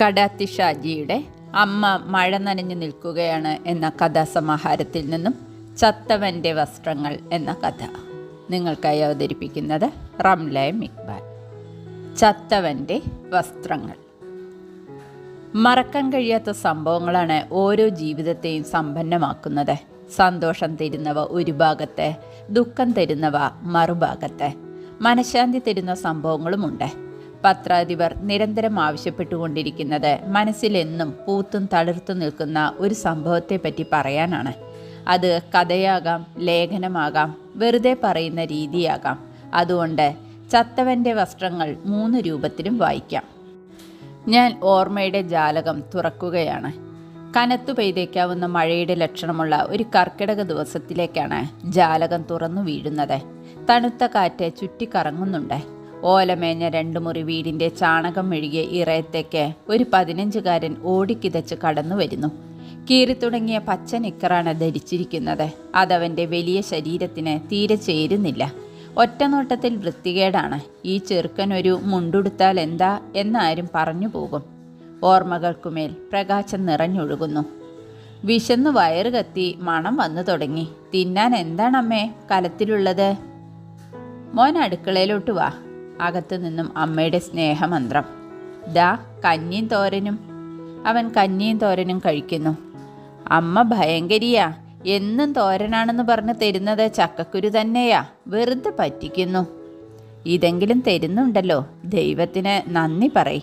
കടാത്തി ഷാജിയുടെ അമ്മ മഴ നനഞ്ഞു നിൽക്കുകയാണ് എന്ന കഥാസമാഹാരത്തിൽ നിന്നും ചത്തവൻ്റെ വസ്ത്രങ്ങൾ എന്ന കഥ നിങ്ങൾക്കായി അവതരിപ്പിക്കുന്നത് റംല ഇക്ബാൽ. ചത്തവൻ്റെ വസ്ത്രങ്ങൾ. മറക്കാൻ കഴിയാത്ത സംഭവങ്ങളാണ് ഓരോ ജീവിതത്തെയും സമ്പന്നമാക്കുന്നത്. സന്തോഷം തരുന്നവ ഒരു ഭാഗത്തെ, ദുഃഖം തരുന്നവ മറുഭാഗത്തെ. മനഃശാന്തി തരുന്ന സംഭവങ്ങളുമുണ്ട്. പത്രാധിപർ നിരന്തരം ആവശ്യപ്പെട്ടുകൊണ്ടിരിക്കുന്നത് മനസ്സിലെന്നും പൂത്തും തളിർത്തു നിൽക്കുന്ന ഒരു സംഭവത്തെപ്പറ്റി പറയാനാണ്. അത് കഥയാകാം, ലേഖനമാകാം, വെറുതെ പറയുന്ന രീതിയാകാം. അതുകൊണ്ട് ചത്തവൻ്റെ വസ്ത്രങ്ങൾ 3 രൂപത്തിലും വായിക്കാം. ഞാൻ ഓർമ്മയുടെ ജാലകം തുറക്കുകയാണ്. കനത്തു പെയ്തേക്കാവുന്ന മഴയുടെ ലക്ഷണമുള്ള ഒരു കർക്കിടക ദിവസത്തിലേക്കാണ് ജാലകം തുറന്നു വീഴുന്നത്. തണുത്ത കാറ്റ് ചുറ്റിക്കറങ്ങുന്നുണ്ട്. ഓലമേഞ്ഞ 2 മുറി വീടിൻ്റെ ചാണകം മെഴുകിയ ഇറയത്തേക്ക് ഒരു 15കാരൻ ഓടിക്കിതച്ച് കടന്നു വരുന്നു. കീറിത്തുടങ്ങിയ പച്ച നിക്കറാണ് ധരിച്ചിരിക്കുന്നത്. അതവൻ്റെ വലിയ ശരീരത്തിന് തീരെ ചേരുന്നില്ല. ഒറ്റനോട്ടത്തിൽ വൃത്തികേടാണ്. ഈ ചെറുക്കനൊരു മുണ്ടുടുത്താൽ എന്താ എന്നാരും പറഞ്ഞു പോകും. ഓർമ്മകൾക്കുമേൽ പ്രകാശം നിറഞ്ഞൊഴുകുന്നു. വിശന്നു വയറ് കത്തി മണം വന്നു തുടങ്ങി. തിന്നാൻ എന്താണമ്മേ കലത്തിലുള്ളത്? മോൻ അടുക്കളയിലോട്ട് വാ. അകത്തു നിന്നും അമ്മയുടെ സ്നേഹമന്ത്രം. ദാ കഞ്ഞിയും തോരനും. അവൻ കഞ്ഞിയും തോരനും കഴിക്കുന്നു. അമ്മ ഭയങ്കരിയാ. എന്നും തോരനാണെന്ന് പറഞ്ഞ് തരുന്നത് ചക്കക്കുരു തന്നെയാ. വെറുതെ പറ്റിക്കുന്നു. ഇതെങ്കിലും തരുന്നുണ്ടല്ലോ, ദൈവത്തിന് നന്ദി പറയ്.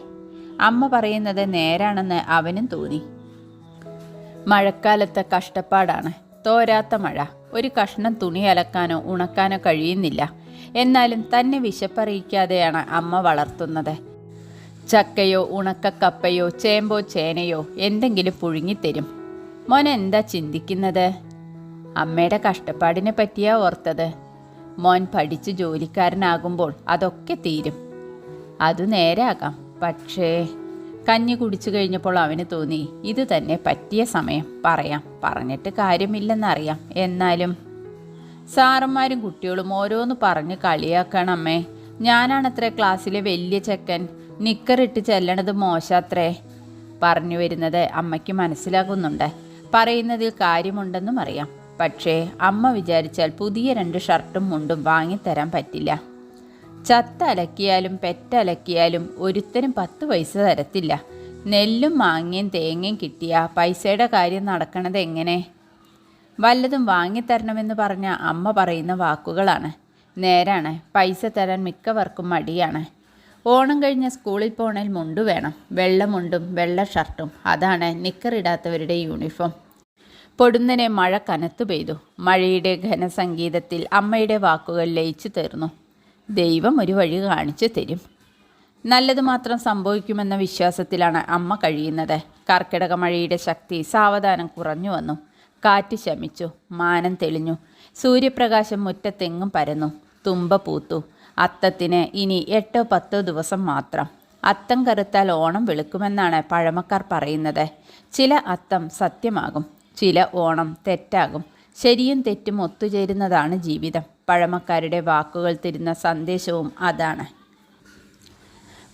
അമ്മ പറയുന്നത് നേരാണെന്ന് അവനും തോന്നി. മഴക്കാലത്തെ കഷ്ടപ്പാടാണ്. തോരാത്ത മഴ. ഒരു കഷ്ണം തുണി അലക്കാനോ ഉണക്കാനോ കഴിയുന്നില്ല. എന്നാലും തന്നെ വിശപ്പറിയിക്കാതെയാണ് അമ്മ വളർത്തുന്നത്. ചക്കയോ ഉണക്കക്കപ്പയോ ചേമ്പോ ചേനയോ എന്തെങ്കിലും പുഴുങ്ങിത്തരും. മോൻ എന്താ ചിന്തിക്കുന്നത്? അമ്മയുടെ കഷ്ടപ്പാടിനെ പറ്റിയാ ഓർത്തത്. മോൻ പഠിച്ച് ജോലിക്കാരനാകുമ്പോൾ അതൊക്കെ തീരും. അതു നേരാകാം. പക്ഷേ കഞ്ഞി കുടിച്ചു കഴിഞ്ഞപ്പോൾ അവന് തോന്നി ഇത് തന്നെ പറ്റിയ സമയം. പറയാം. പറഞ്ഞിട്ട് കാര്യമില്ലെന്നറിയാം. എന്നാലും സാറന്മാരും കുട്ടികളും ഓരോന്ന് പറഞ്ഞ് കളിയാക്കണമ്മേ. ഞാനാണത്രേ ക്ലാസ്സിലെ വലിയ ചെക്കൻ. നിക്കറിട്ട് ചെല്ലണത് മോശാത്രേ. പറഞ്ഞു വരുന്നത് അമ്മയ്ക്ക് മനസ്സിലാകുന്നുണ്ട്. പറയുന്നതിൽ കാര്യമുണ്ടെന്നും അറിയാം. പക്ഷേ അമ്മ വിചാരിച്ചാൽ പുതിയ 2 ഷർട്ടും മുണ്ടും വാങ്ങിത്തരാൻ പറ്റില്ല. ചത്തലക്കിയാലും പെറ്റലക്കിയാലും ഒരുത്തരും 10 പൈസ തരത്തില്ല. നെല്ലും മാങ്ങയും തേങ്ങയും കിട്ടിയ പൈസയുടെ കാര്യം നടക്കണത് എങ്ങനെ? വല്ലതും വാങ്ങിത്തരണമെന്ന് പറഞ്ഞ അമ്മ പറയുന്ന വാക്കുകളാണ്. നേരാണ്. പൈസ തരാൻ മിക്കവർക്കും മടിയാണ്. ഓണം കഴിഞ്ഞ് സ്കൂളിൽ പോണേൽ മുണ്ടു വേണം. വെള്ള മുണ്ടും വെള്ള ഷർട്ടും. അതാണ് നിക്കറിടാത്തവരുടെ യൂണിഫോം. പൊടുന്നനെ മഴ കനത്തു പെയ്തു. മഴയുടെ ഘനസംഗീതത്തിൽ അമ്മയുടെ വാക്കുകൾ ലയിച്ചു തീർന്നു. ദൈവം ഒരു വഴി കാണിച്ചു തരും. നല്ലത് മാത്രം സംഭവിക്കുമെന്ന വിശ്വാസത്തിലാണ് അമ്മ കഴിയുന്നത്. കർക്കിടക മഴയുടെ ശക്തി സാവധാനം കുറഞ്ഞു വന്നു. കാറ്റ് ശമിച്ചു. മാനം തെളിഞ്ഞു. സൂര്യപ്രകാശം മുറ്റത്തെങ്ങും പരന്നു. തുമ്പ പൂത്തു. അത്തത്തിന് ഇനി 8-10 ദിവസം മാത്രം. അത്തം കറുത്താൽ ഓണം വെളുക്കുമെന്നാണ് പഴമക്കാർ പറയുന്നത്. ചില അത്തം സത്യമാകും, ചില ഓണം തെറ്റാകും. ശരിയും തെറ്റും ഒത്തുചേരുന്നതാണ് ജീവിതം. പഴമക്കാരുടെ വാക്കുകൾ തരുന്ന സന്ദേശവും അതാണ്.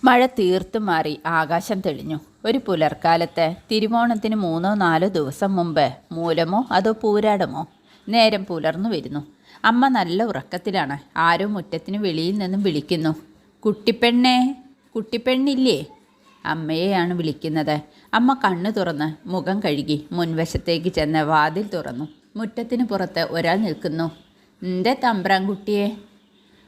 മഴ തീർത്തും മാറി. ആകാശം തെളിഞ്ഞു. ഒരു പുലർക്കാലത്ത് തിരുവോണത്തിന് 3-4 ദിവസം മുമ്പ് മൂലമോ അതോ പൂരാടമോ നേരം പുലർന്നു വരുന്നു. അമ്മ നല്ല ഉറക്കത്തിലാണ്. ആരോ മുറ്റത്തിന് വെളിയിൽ നിന്നും വിളിക്കുന്നു. കുട്ടിപ്പെണ്ണേ, കുട്ടിപ്പെണ്ണില്ലേ? അമ്മയെയാണ് വിളിക്കുന്നത്. അമ്മ കണ്ണു തുറന്ന് മുഖം കഴുകി മുൻവശത്തേക്ക് ചെന്ന് വാതിൽ തുറന്നു. മുറ്റത്തിന് പുറത്ത് ഒരാൾ നിൽക്കുന്നു. എൻ്റെ തമ്പ്രാൻകുട്ടിയെ.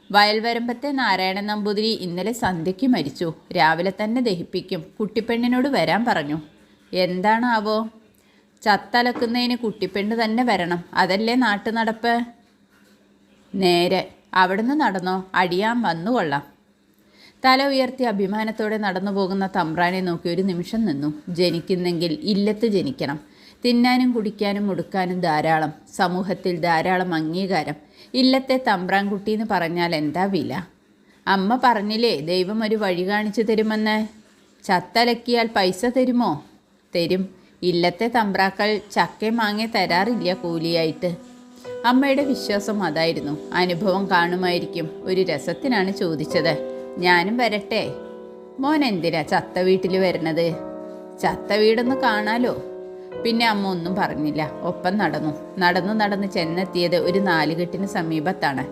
വയൽവരമ്പത്തെ നാരായണൻ നമ്പൂതിരി ഇന്നലെ സന്ധ്യയ്ക്ക് മരിച്ചു. രാവിലെ തന്നെ ദഹിപ്പിക്കും. കുട്ടിപ്പെണ്ണിനോട് വരാൻ പറഞ്ഞു. എന്താണാവോ? ചത്തലക്കുന്നതിന് കുട്ടിപ്പെണ്ണ് തന്നെ വരണം. അതല്ലേ നാട്ടു നടപ്പ്? നേരെ. അവിടുന്ന് നടന്നോ, അടിയാൻ വന്നുകൊള്ളാം. തല ഉയർത്തി അഭിമാനത്തോടെ നടന്നു പോകുന്ന തമ്പ്രാനെ നോക്കി ഒരു നിമിഷം നിന്നു. ജനിക്കുന്നെങ്കിൽ ഇല്ലത്ത് ജനിക്കണം. തിന്നാനും കുടിക്കാനും ഉടുക്കാനും ധാരാളം. സമൂഹത്തിൽ ധാരാളം അംഗീകാരം. ഇല്ലത്തെ തമ്പ്രാൻകുട്ടി എന്ന് പറഞ്ഞാൽ എന്താ വില? അമ്മ പറഞ്ഞില്ലേ ദൈവം ഒരു വഴി കാണിച്ചു തരുമെന്ന്. ചത്തലക്കിയാൽ പൈസ തരുമോ? തരും. ഇല്ലത്തെ തമ്പ്രാക്കൾ ചക്കയും മാങ്ങ തരാറില്ല കൂലിയായിട്ട്. അമ്മയുടെ വിശ്വാസം അതായിരുന്നു. അനുഭവം കാണുമായിരിക്കും. ഒരു രസത്തിനാണ് ചോദിച്ചത്. ഞാനും വരട്ടെ? മോൻ എന്തിനാ ചത്ത വീട്ടിൽ വരണത്? ചത്ത വീടൊന്ന് കാണാലോ. പിന്നെ അമ്മ ഒന്നും പറഞ്ഞില്ല. ഒപ്പം നടന്നു ചെന്നെത്തിയത് ഒരു നാലുകെട്ടിന് സമീപത്താണ്.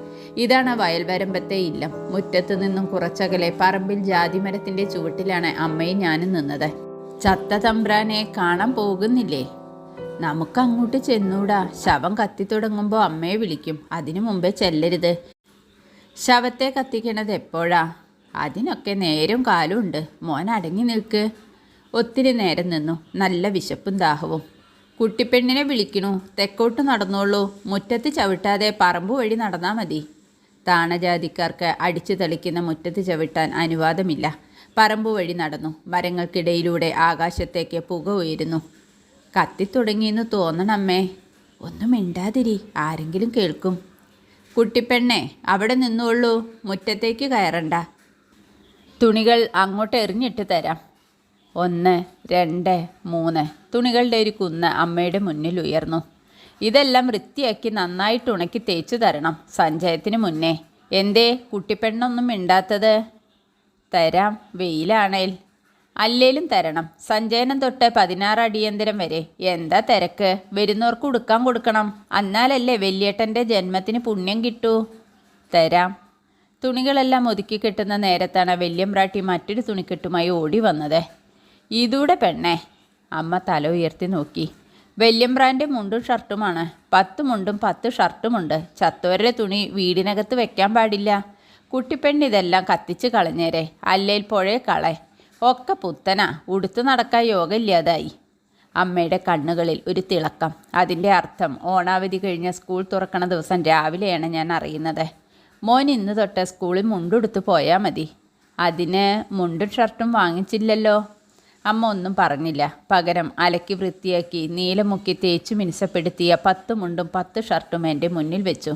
ഇതാണ് വയൽവരമ്പത്തെ ഇല്ലം. മുറ്റത്തു നിന്നും കുറച്ചകലെ പറമ്പിൽ ജാതിമരത്തിന്റെ ചുവട്ടിലാണ് അമ്മയും ഞാനും നിന്നത്. ചത്ത തമ്പ്രാനെ കാണാൻ പോകുന്നില്ലേ? നമുക്കങ്ങോട്ട് ചെന്നൂടാ. ശവം കത്തിത്തുടങ്ങുമ്പോൾ അമ്മയെ വിളിക്കും. അതിനു മുമ്പേ ചെല്ലരുത്. ശവത്തെ കത്തിക്കണത് എപ്പോഴാ? അതിനൊക്കെ നേരം കാലമുണ്ട്. മോൻ അടങ്ങി നിൽക്ക്. ഒത്തിരി നേരം നിന്നു. നല്ല വിശപ്പും ദാഹവും. കുട്ടിപ്പെണ്ണിനെ വിളിക്കണു. തെക്കോട്ട് നടന്നോളൂ. മുറ്റത്ത് ചവിട്ടാതെ പറമ്പ് വഴി നടന്നാൽ മതി. താണജാതിക്കാർക്ക് അടിച്ചു തെളിക്കുന്ന മുറ്റത്ത് ചവിട്ടാൻ അനുവാദമില്ല. പറമ്പ് വഴി നടന്നു. മരങ്ങൾക്കിടയിലൂടെ ആകാശത്തേക്ക് പുക ഉയരുന്നു. കത്തിത്തുടങ്ങിയെന്ന് തോന്നണമ്മേ. ഒന്നും മിണ്ടാതിരി, ആരെങ്കിലും കേൾക്കും. കുട്ടിപ്പെണ്ണെ, അവിടെ നിന്നോളൂ. മുറ്റത്തേക്ക് കയറണ്ട. തുണികൾ അങ്ങോട്ട് എറിഞ്ഞിട്ട് തരാം. 1, 2, 3 തുണികളുടെ ഒരു കുന്ന് അമ്മയുടെ മുന്നിൽ ഉയർന്നു. ഇതെല്ലാം വൃത്തിയാക്കി നന്നായിട്ട് ഉണക്കി തേച്ചു തരണം സഞ്ചയത്തിന് മുന്നേ. എന്തേ കുട്ടിപ്പെണ്ണൊന്നും മിണ്ടാത്തത്? തരാം, വെയിലാണേൽ. അല്ലേലും തരണം. സഞ്ചയനം തൊട്ട് 16 അടിയന്തരം വരെ. എന്താ തിരക്ക്? വരുന്നവർക്ക് ഉടുക്കാൻ കൊടുക്കണം. എന്നാലല്ലേ വലിയേട്ടൻ്റെ ജന്മത്തിന് പുണ്യം കിട്ടൂ. തരാം. തുണികളെല്ലാം ഒതുക്കി കെട്ടുന്ന നേരത്താണ് വല്യമ്പ്രാട്ടി മറ്റൊരു തുണിക്കെട്ടുമായി ഓടി വന്നത്. ഇതൂടെ പെണ്ണേ. അമ്മ തല ഉയർത്തി നോക്കി. വല്യമ്പ്രാൻ്റെ മുണ്ടും ഷർട്ടുമാണ്. 10 മുണ്ടും 10 ഷർട്ടുമുണ്ട്. ചത്തോരുടെ തുണി വീടിനകത്ത് വെക്കാൻ പാടില്ല. കുട്ടിപ്പെണ്ണിതെല്ലാം കത്തിച്ച് കളഞ്ഞേരെ. അല്ലേൽ പുഴയെ കളെ. ഒക്കെ പുത്തനാ. ഉടുത്തു നടക്കാൻ യോഗമില്ലാതായി. അമ്മയുടെ കണ്ണുകളിൽ ഒരു തിളക്കം. അതിൻ്റെ അർത്ഥം ഓണാവധി കഴിഞ്ഞ സ്കൂൾ തുറക്കണ ദിവസം രാവിലെയാണ് ഞാൻ അറിയുന്നത്. മോൻ ഇന്ന് തൊട്ട് സ്കൂളിൽ മുണ്ടുടുത്ത് പോയാൽ മതി. അതിന് മുണ്ടും ഷർട്ടും വാങ്ങിച്ചില്ലല്ലോ. അമ്മ ഒന്നും പറഞ്ഞില്ല. പകരം അലക്കി വൃത്തിയാക്കി നീലമുക്കി തേച്ചു മിനുസപ്പെടുത്തിയ 10 മുണ്ടും 10 ഷർട്ടും എൻ്റെ മുന്നിൽ വെച്ചു.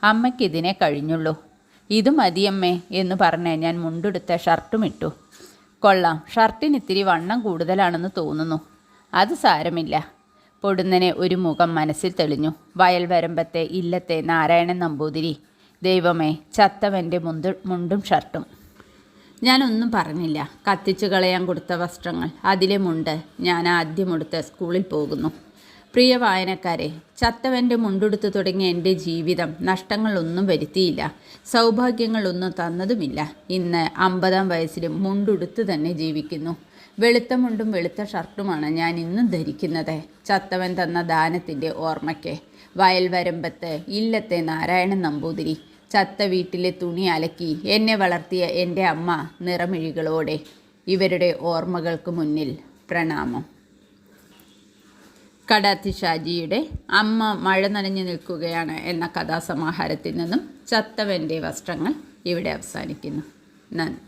അമ്മയ്ക്കിതിനെ കഴിഞ്ഞുള്ളൂ. ഇത് മതിയമ്മേ എന്ന് പറഞ്ഞ് ഞാൻ മുണ്ടെടുത്ത ഷർട്ടും ഇട്ടു. കൊള്ളാം, ഷർട്ടിന് ഇത്തിരി വണ്ണം കൂടുതലാണെന്ന് തോന്നുന്നു. അത് സാരമില്ല. പൊടുന്നനെ ഒരു മുഖം മനസ്സിൽ തെളിഞ്ഞു. വയൽ വരമ്പത്തെ ഇല്ലത്തെ നാരായണൻ നമ്പൂതിരി. ദൈവമേ, ചത്തവൻ്റെ മുണ്ടും ഷർട്ടും. ഞാനൊന്നും പറഞ്ഞില്ല. കത്തിച്ചു കളയാൻ കൊടുത്ത വസ്ത്രങ്ങൾ, അതിലെ മുണ്ട് ഞാൻ ആദ്യമെടുത്ത് സ്കൂളിൽ പോകുന്നു. പ്രിയ വായനക്കാരെ, ചത്തവൻ്റെ മുണ്ടുടുത്ത് തുടങ്ങിയ എൻ്റെ ജീവിതം നഷ്ടങ്ങളൊന്നും വരുത്തിയില്ല. സൗഭാഗ്യങ്ങളൊന്നും തന്നതുമില്ല. ഇന്ന് 50-ാം വയസ്സിലും മുണ്ടുടുത്ത് തന്നെ ജീവിക്കുന്നു. വെളുത്ത മുണ്ടും വെളുത്ത ഷർട്ടുമാണ് ഞാൻ ഇന്നും ധരിക്കുന്നത്. ചത്തവൻ തന്ന ദാനത്തിൻ്റെ ഓർമ്മയ്ക്ക്. വയൽ വരമ്പത്ത് ഇല്ലത്തെ നാരായണൻ നമ്പൂതിരി. ചത്ത വീട്ടിലെ തുണി അലക്കി എന്നെ വളർത്തിയ എൻ്റെ അമ്മ നിറമിഴികളോടെ. ഇവരുടെ ഓർമ്മകൾക്ക് മുന്നിൽ പ്രണാമം. കടാത്തി ഷാജിയുടെ അമ്മ മഴ നനഞ്ഞു നിൽക്കുകയാണ് എന്ന കഥാസമാഹാരത്തിൽ നിന്നും ചത്തവൻ്റെ വസ്ത്രങ്ങൾ ഇവിടെ അവസാനിക്കുന്നു. നന്ദി.